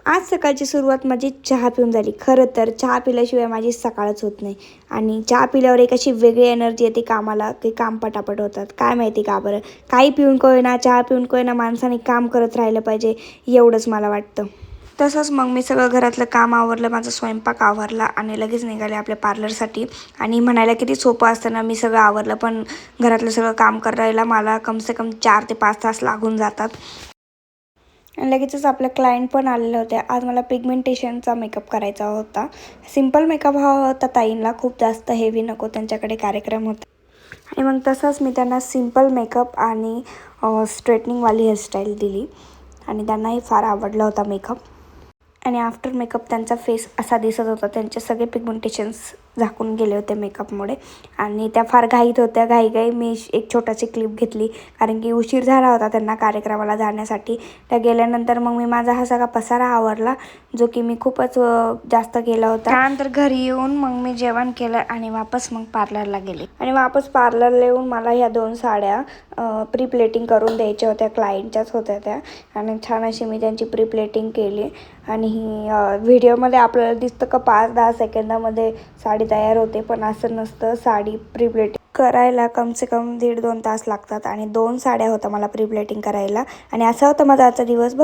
आज सकाळची सुरुवात माझी चहा पिऊन झाली. खरं तर चहा पिल्याशिवाय माझी सकाळच होत नाही आणि चहा पिल्यावर एक अशी वेगळी एनर्जी येते कामाला, की काम पटापट होतात. काय माहिती का बरं? काही पिऊन का होईना, चहा पिऊन का होईना माणसाने काम करत राहिलं पाहिजे, एवढंच मला वाटतं. तसंच मग मी सगळं घरातलं काम आवरलं, माझा स्वयंपाक आवरला आणि लगेच निघाले आपल्या पार्लरसाठी. आणि म्हणायला किती सोपं असतं ना, मी सगळं आवरलं, पण घरातलं सगळं काम करायला मला कमसे कम 4 ते 5 तास लागून जातात. आणि लगेचच आपल्या क्लायंट पण आलेले होते. आज मला पिगमेंटेशनचा मेकअप करायचा होता. सिंपल मेकअप हवा होता ताईंना, खूप जास्त हेवी नको, त्यांच्याकडे कार्यक्रम होता. आणि मग तसंच मी त्यांना सिंपल मेकअप आणि स्ट्रेटनिंगवाली हेअरस्टाईल दिली आणि त्यांनाही फार आवडला होता मेकअप. आणि आफ्टर मेकअप त्यांचा फेस असा दिसत होता, त्यांचे सगळे पिगमेंटेशन्स झाकून गेले होते मेकअपमुळे. आणि त्या फार घाईत होत्या. घाईघाई मी एक छोटाशी क्लिप घेतली, कारण की उशीर झाला होता त्यांना कार्यक्रमाला जाण्यासाठी. त्या गेल्यानंतर मग मी माझा हा सगळा पसारा आवरला, जो की मी खूपच जास्त केला होता. त्यानंतर घरी येऊन मग मी जेवण केलं आणि वापस मग पार्लरला गेले. आणि वापस पार्लरला येऊन मला ह्या 2 साड्या प्री प्लेटिंग करून द्यायच्या होत्या, क्लायंटच्याच होत्या त्या. आणि छान अशी मी त्यांची प्री प्लेटिंग केली. आणि व्हिडिओमध्ये आपल्याला दिसतं का 5-10 सेकंदामध्ये साडी तयार होते, पण असं नसतं. साडी प्री प्लेटिंग करायला कमसे कम 1.5-2 तास लागतात. आणि 2 साड्या होत्या मला प्री प्लेटिंग करायला. आणि असा होता माझा आजचा दिवस.